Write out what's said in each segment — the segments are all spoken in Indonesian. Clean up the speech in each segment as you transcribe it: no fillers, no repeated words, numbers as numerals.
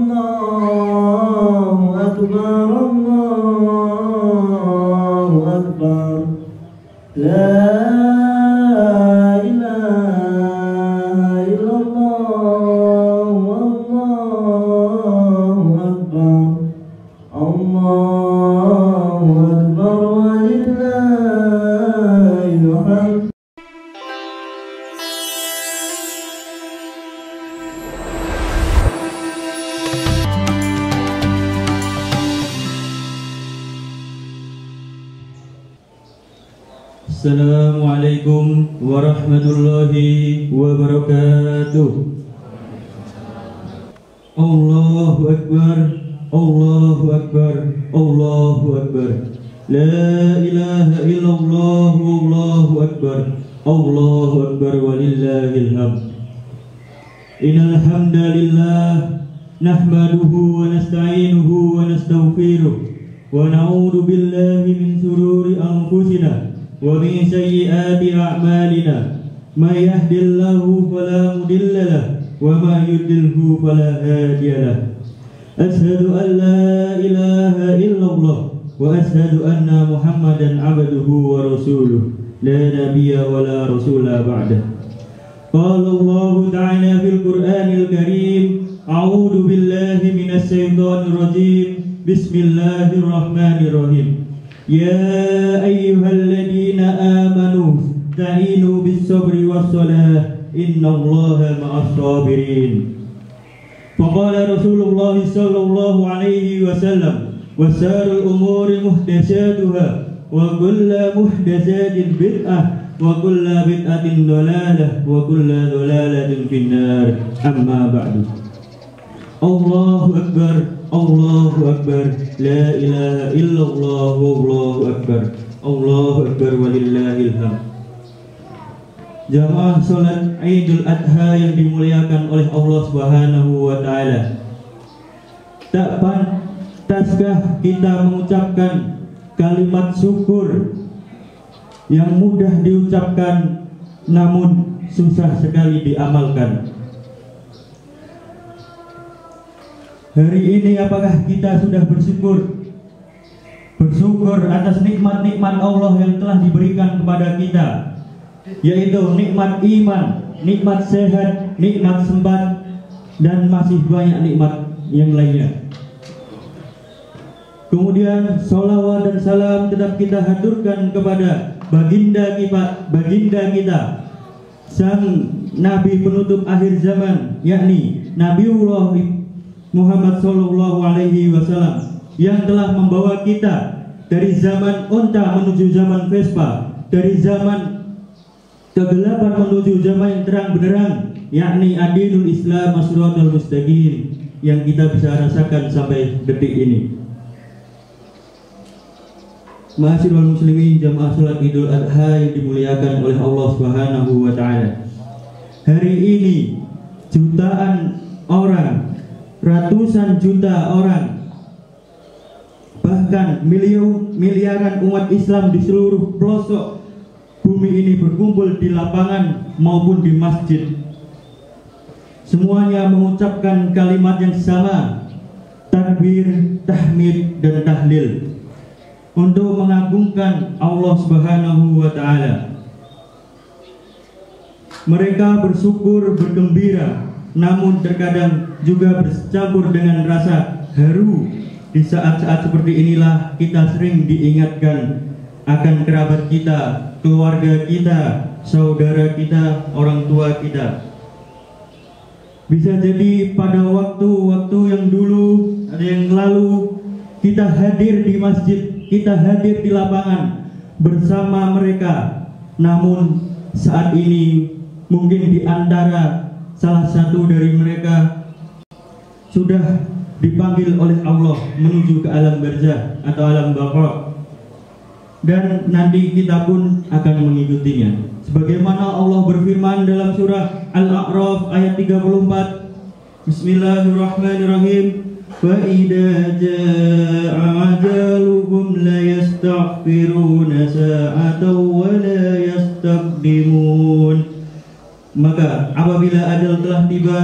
Allahu Akbar, Allahu Akbar. La ilaha illallah, Allahu Akbar, Allahu Akbar, walillahil hamd. Assalamualaikum warahmatullahi wabarakatuh. Allahu Akbar, Allahu Akbar, Allahu Akbar. La ilaha illallah, Allahu Akbar, Allahu Akbar, walillahil hamd. Innal hamdalillah nahmaduhu wa nasta'inuhu wa nastaghfiruh wa na'udzu billahi min shururi anfusina wa min sayyiati a'malina. May yahdihillahu fala mudilla lahu wa may yudlilhu fala hadiya lahu. Ashhadu an la ilaha illallah wa ashhadu anna Muhammadan 'abduhu wa rasuluh la nabiyya wa la rasula ba'dah. Qala Allah ta'ala fil Qur'anil Karim, a'udzu billahi minasy syaithanir rajim. Bismillahirrahmanirrahim. Ya ayyuhalladzina amanu ta'inu bis-sabri was-salah innallaha ma'as sabirin. Faqala Rasulullah sallallahu alaihi wasallam, wasarul umuri muhdatsatuha wa kullu muhdatsatin bid'ah wa kullu bid'atin dhalalah wa kullu dhalalatin finnar. Amma ba'du. Allahu Akbar, Allahu Akbar, la ilaha illallah, Allahu Akbar, Allahu Akbar, walillahil hamd. Jamaah salat Idul Adha yang dimuliakan oleh Allah Subhanahu wa taala. Tak pantaskah kita mengucapkan kalimat syukur yang mudah diucapkan namun susah sekali diamalkan? Hari ini apakah kita sudah bersyukur atas nikmat-nikmat Allah yang telah diberikan kepada kita, yaitu nikmat iman, nikmat sehat, nikmat sempat, dan masih banyak nikmat yang lainnya. Kemudian salawat dan salam tetap kita haturkan kepada baginda kita, sang Nabi penutup akhir zaman, yakni Nabiullah Muhammad sallallahu alaihi wasallam, yang telah membawa kita dari zaman unta menuju zaman Vespa, dari zaman kegelapan menuju zaman yang terang benderang, yakni adinul Islam as-siratal mustaqim, yang kita bisa rasakan sampai detik ini. Ma'asyiral muslimin, jamaah salat Idul Adha yang dimuliakan oleh Allah Subhanahu wa taala. Hari ini jutaan orang, ratusan juta orang, bahkan miliaran umat Islam di seluruh pelosok bumi ini berkumpul di lapangan maupun di masjid. Semuanya mengucapkan kalimat yang sama, takbir, tahmid, dan tahlil, untuk mengagungkan Allah Subhanahu wa taala. Mereka bersyukur, bergembira, namun terkadang juga bercampur dengan rasa haru. Di saat-saat seperti inilah kita sering diingatkan akan kerabat kita, keluarga kita, saudara kita, orang tua kita. Bisa jadi pada waktu-waktu yang dulu, ada yang lalu, kita hadir di masjid, kita hadir di lapangan bersama mereka. Namun saat ini mungkin di antara salah satu dari mereka sudah dipanggil oleh Allah menuju ke alam barzah atau alam baqa, dan nanti kita pun akan mengikutinya. Sebagaimana Allah berfirman dalam surah Al-A'raf ayat 34, Bismillahirrahmanirrahim, fa idza jaa'a ajaluhum la yastaghfiruna sa'atan wa la yastaqdimun. Maka apabila ajal telah tiba,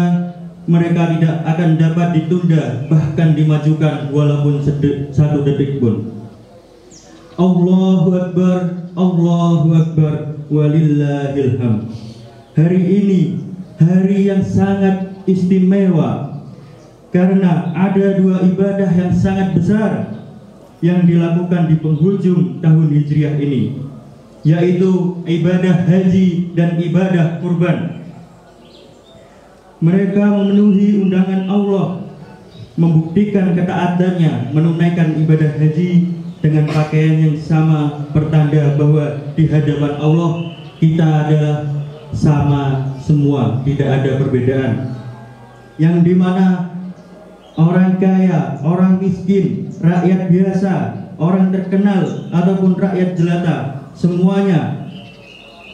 mereka tidak akan dapat ditunda, bahkan dimajukan walaupun satu detik pun. Allahu Akbar, Allahu Akbar, walillahil hamd. Hari ini hari yang sangat istimewa karena ada dua ibadah yang sangat besar yang dilakukan di penghujung tahun Hijriah ini, yaitu ibadah haji dan ibadah kurban. Mereka memenuhi undangan Allah, membuktikan ketaatannya, menunaikan ibadah haji dengan pakaian yang sama, pertanda bahwa di hadapan Allah kita adalah sama semua, tidak ada perbedaan. Yang dimana orang kaya, orang miskin, rakyat biasa, orang terkenal ataupun rakyat jelata, semuanya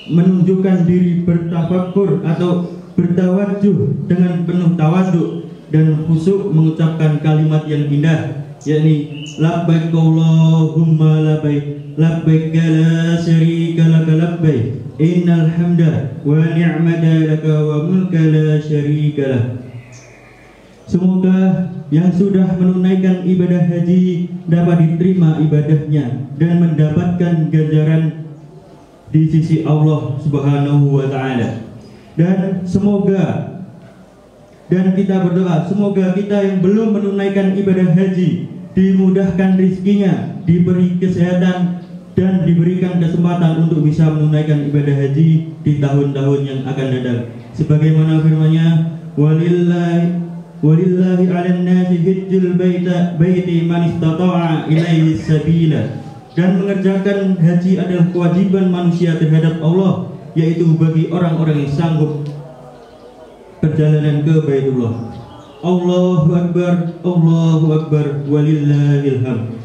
menunjukkan diri bertafakur atau bertawajuh dengan penuh tawaduk dan khusyuk mengucapkan kalimat yang indah, yakni labbaik Allahumma labbaik, labbaik la syarika laka labbaik, innal hamda wa ni'mata laka wa mulka la syarika lak. Semoga yang sudah menunaikan ibadah haji dapat diterima ibadahnya dan mendapatkan ganjaran di sisi Allah Subhanahu wa Ta'ala. Dan semoga, dan kita berdoa, semoga kita yang belum menunaikan ibadah haji dimudahkan rizkinya, diberi kesehatan dan diberikan kesempatan untuk bisa menunaikan ibadah haji di tahun-tahun yang akan datang. Sebagaimana firman-Nya, walillahi 'alan nasi hajjul baiti man istata'a ilaihi sabila. Dan mengerjakan haji adalah kewajiban manusia terhadap Allah, yaitu bagi orang-orang yang sanggup perjalanan ke Baitullah. Allahu Akbar, Allahu Akbar, walillahil hamd.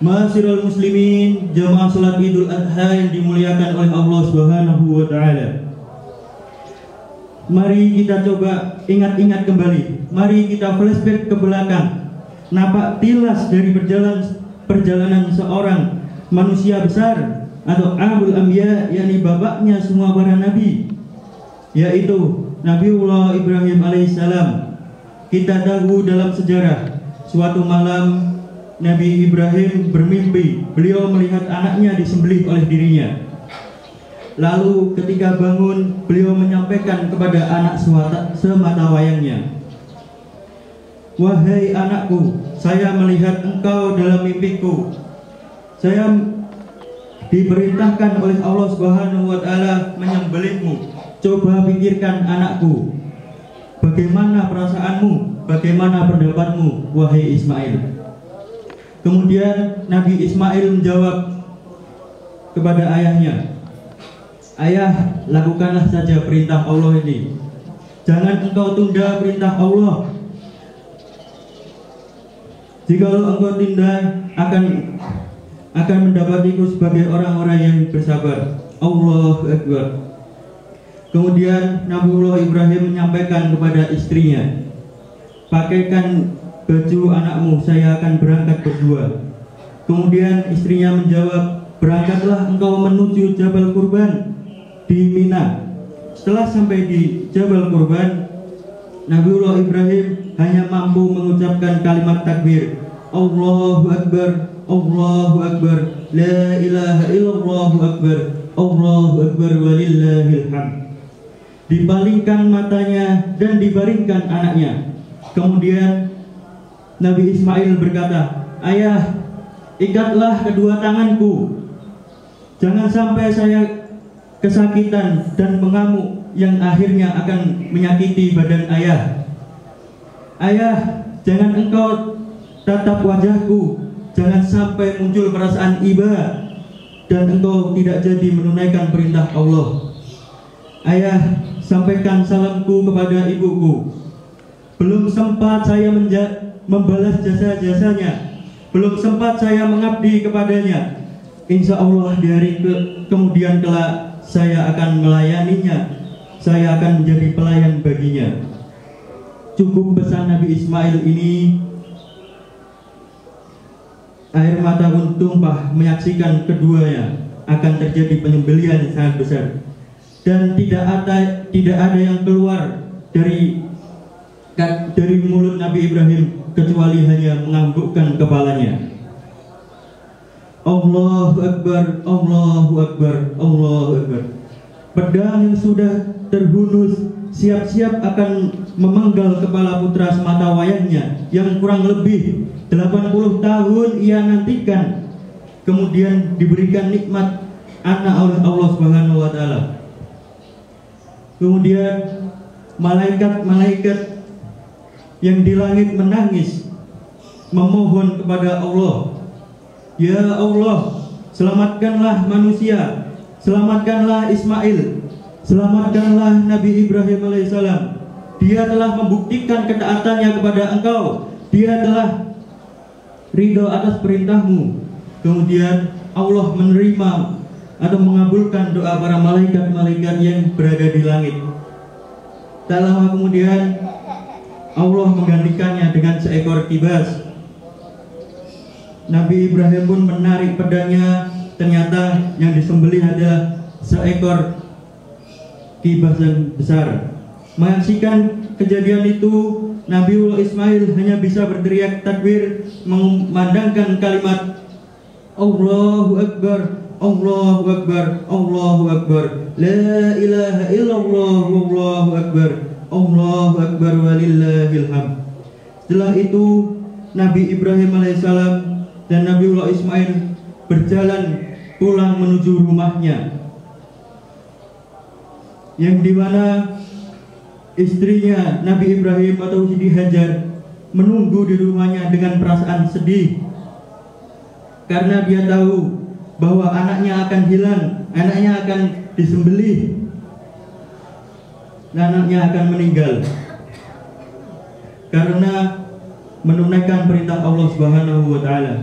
Ma'asyiral muslimin, jamaah salat Idul Adha yang dimuliakan oleh Allah Subhanahu wa Ta'ala. Mari kita coba ingat-ingat kembali. Mari kita flashback ke belakang. Napak tilas dari perjalanan seorang manusia besar atau Abul Anbiya, yakni bapaknya semua para nabi, yaitu Nabiullah Ibrahim alaihissalam. Kita tahu dalam sejarah, suatu malam Nabi Ibrahim bermimpi, beliau melihat anaknya disembelih oleh dirinya. Lalu ketika bangun, beliau menyampaikan kepada anak sematawayangnya, "Wahai anakku, saya melihat engkau dalam mimpiku. Saya diperintahkan oleh Allah Subhanahu wa Ta'ala menyembelihmu. Coba pikirkan anakku, bagaimana perasaanmu, bagaimana pendapatmu, wahai Ismail?" Kemudian Nabi Ismail menjawab kepada ayahnya, "Ayah, lakukanlah saja perintah Allah ini. Jangan engkau tunda perintah Allah. Jikalau engkau tunda, akan mendapatiku sebagai orang-orang yang bersabar." Allahu Akbar. Kemudian Nabiullah Ibrahim menyampaikan kepada istrinya, "Pakaikan baju anakmu, saya akan berangkat berdua." Kemudian istrinya menjawab, "Berangkatlah engkau menuju Jabal Kurban di Mina." Setelah sampai di Jabal Kurban, Nabiullah Ibrahim hanya mampu mengucapkan kalimat takbir, Allahu Akbar, Allahu Akbar, la ilaha illallah akbar, Allahu Akbar, walillahil hamd. Dipalingkan matanya dan dibaringkan anaknya. Kemudian Nabi Ismail berkata, "Ayah, ikatlah kedua tanganku. Jangan sampai saya kesakitan dan mengamuk yang akhirnya akan menyakiti badan ayah. Ayah, jangan engkau tatap wajahku. Jangan sampai muncul perasaan iba dan engkau tidak jadi menunaikan perintah Allah. Ayah, sampaikan salamku kepada ibuku. Belum sempat saya membalas jasa-jasanya, belum sempat saya mengabdi kepadanya. Insya Allah di hari kemudian kelak saya akan melayaninya, saya akan menjadi pelayan baginya." Cukup pesan Nabi Ismail ini, air mata pun tumpah menyaksikan keduanya akan terjadi penyembelihan yang sangat besar. Dan tidak ada yang keluar dari dari mulut Nabi Ibrahim kecuali hanya menganggukkan kepalanya. Allahu Akbar, Allahu Akbar, Allahu Akbar. Pedang yang sudah terhunus siap-siap akan memenggal kepala putra semata wayangnya yang kurang lebih 80 tahun ia nantikan, kemudian diberikan nikmat anak oleh Allah Subhanahu wa taala. Kemudian malaikat-malaikat yang di langit menangis memohon kepada Allah, ya Allah, selamatkanlah manusia, selamatkanlah Ismail, selamatkanlah Nabi Ibrahim alaihissalam. Dia telah membuktikan ketaatannya kepada Engkau, dia telah ridho atas perintahmu. Kemudian Allah menerima atau mengabulkan doa para malaikat-malaikat yang berada di langit. Tak lama kemudian Allah menggantikannya dengan seekor kibas. Nabi Ibrahim pun menarik pedangnya, ternyata yang disembelih adalah seekor kibas yang besar. Menyaksikan kejadian itu, Nabiullah Ismail hanya bisa berteriak takbir, mengumandangkan kalimat Allahu Akbar, Allahu Akbar, Allahu Akbar, La ilaha illallah, Allahu Akbar, Allahu Akbar, walillahil hamd. Setelah itu Nabi Ibrahim alaihissalam dan Nabiullah Ismail berjalan pulang menuju rumahnya, yang dimana istrinya Nabi Ibrahim atau Siti Hajar menunggu di rumahnya dengan perasaan sedih, karena dia tahu bahwa anaknya akan hilang, anaknya akan disembelih, anaknya akan meninggal karena menunaikan perintah Allah Subhanahu wa taala.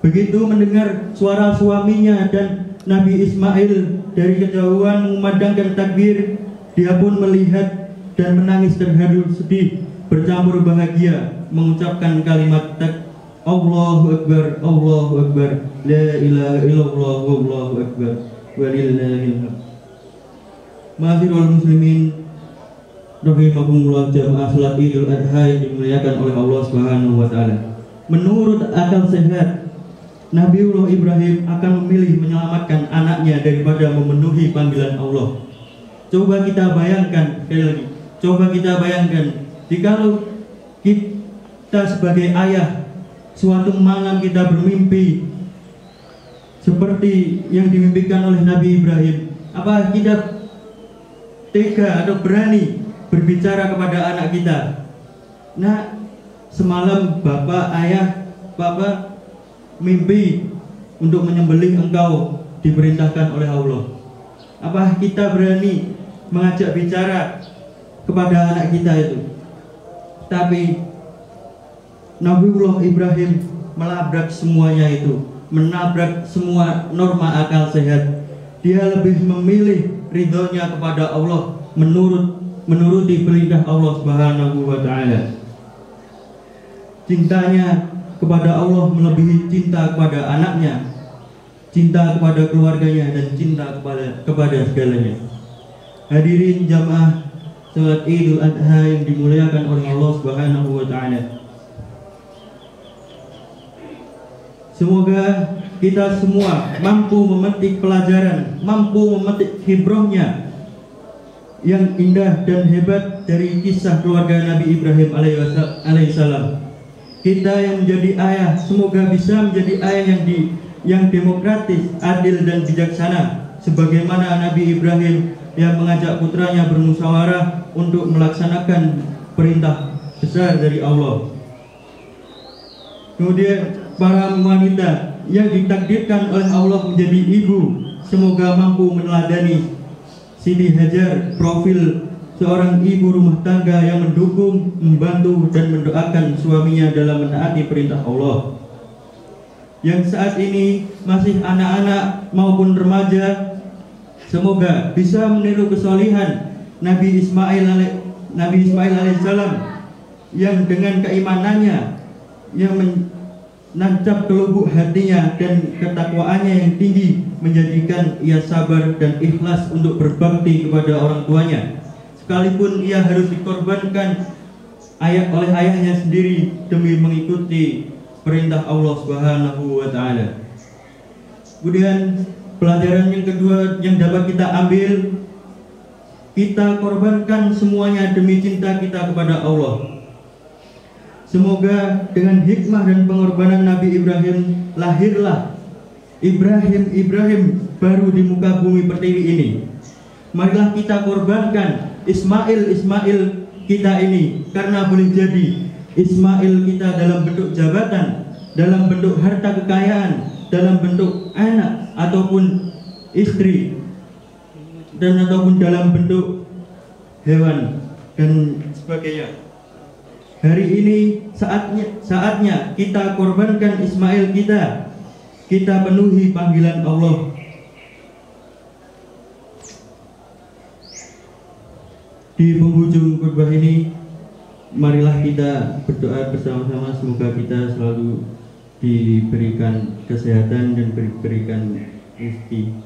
Begitu mendengar suara suaminya dan Nabi Ismail dari kejauhan mengumandangkan takbir, dia pun melihat dan menangis terharu sedih bercampur bahagia, mengucapkan kalimat Allahu Akbar, Allahu Akbar, La ilaha illallah, Allahu Akbar, walillahil hamd. Ma'asyiral muslimin rahimakumullah, jamaah salat Idul Adha yang dimuliakan oleh Allah Subhanahu wa taala. Menurut akal sehat, Nabiullah Ibrahim akan memilih menyelamatkan anaknya daripada memenuhi panggilan Allah. Coba kita bayangkan, sekali lagi, coba kita bayangkan, jikalau kita sebagai ayah suatu malam kita bermimpi seperti yang dimimpikan oleh Nabi Ibrahim, apa kita tega atau berani berbicara kepada anak kita, Nah, semalam bapak, ayah, bapak mimpi untuk menyembelih engkau diperintahkan oleh Allah. Apa kita berani mengajak bicara kepada anak kita itu? Tapi Nabiullah Ibrahim melabrak semuanya itu, menabrak semua norma akal sehat. Dia lebih memilih ridhonya kepada Allah, menuruti perintah Allah Subhanahu wa taala. Cintanya kepada Allah melebihi cinta kepada anaknya, cinta kepada keluarganya, dan cinta kepada segalanya. Hadirin jamaah salat Idul Adha yang dimuliakan oleh Allah Subhanahu wa taala. Semoga kita semua mampu memetik pelajaran, mampu memetik hibrohnya yang indah dan hebat dari kisah keluarga Nabi Ibrahim alaihissalam. Kita yang menjadi ayah, semoga bisa menjadi ayah yang demokratis, adil dan bijaksana, sebagaimana Nabi Ibrahim yang mengajak putranya bermusyawarah untuk melaksanakan perintah besar dari Allah. Kemudian para wanita yang ditakdirkan oleh Allah menjadi ibu, semoga mampu meneladani Siti Hajar, profil seorang ibu rumah tangga yang mendukung, membantu, dan mendoakan suaminya dalam menaati perintah Allah. Yang saat ini masih anak-anak maupun remaja, semoga bisa meniru kesolihan Nabi Ismail alaihissalam yang dengan keimanannya yang menancap ke lubuk hatinya dan ketakwaannya yang tinggi menjadikan ia sabar dan ikhlas untuk berbakti kepada orang tuanya, sekalipun ia harus dikorbankan oleh ayahnya sendiri demi mengikuti perintah Allah Subhanahu wa taala. Kemudian pelajaran yang kedua yang dapat kita ambil, kita korbankan semuanya demi cinta kita kepada Allah. Semoga dengan hikmah dan pengorbanan Nabi Ibrahim, lahirlah Ibrahim baru di muka bumi pertiwi ini. Marilah kita korbankan Ismail kita ini, karena boleh jadi Ismail kita dalam bentuk jabatan, dalam bentuk harta kekayaan, dalam bentuk anak ataupun istri, dan ataupun dalam bentuk hewan dan sebagainya. Hari ini saatnya kita korbankan Ismail kita penuhi panggilan Allah. Di penghujung khutbah ini, marilah kita berdoa bersama-sama, semoga kita selalu diberikan kesehatan dan diberikan rezeki.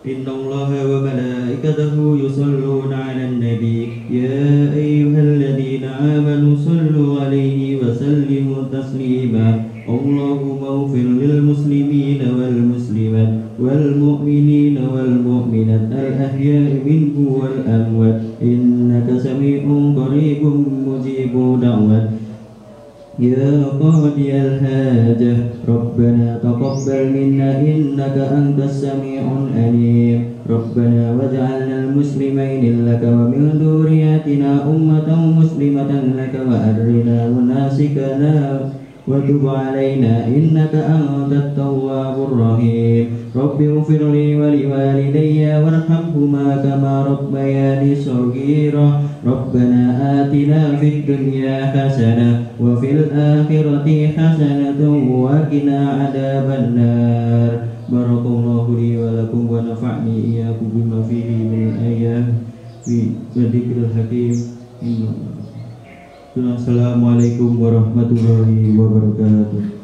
Innallaha wa malaikatahu yusholluna 'alan nabi ya ayyuhalladzina amanu shallu 'alaihi wa sallimu taslima. Allahumma ighfir lil muslimina wal muslimat wal mu'minina wal mu'minat al ahya'i minhum wal amwat innaka sami'un qaribun mujibud da'wat. Ya qadiyal hajah Rabbana taqabbal minna innaka antas sami'un alim. Rabbana waj'alna muslimain laka wa min dhurriyyatina ummatan muslimatan laka wa arina manasikana wa tub 'alaina innaka antat tawwabur rahim. Rabbi ighfir li wa liwalidayya warhamhuma kama rabbayani shaghira. Rabbana atina fid dunya hasanah wa fil akhirati hasanatan wa qina adzabannar. Barakallahu li wa lakum wa nafa'ni iyyakum bima fihi min ayati wa dzikril hakim. Assalamualaikum warahmatullahi wabarakatuh.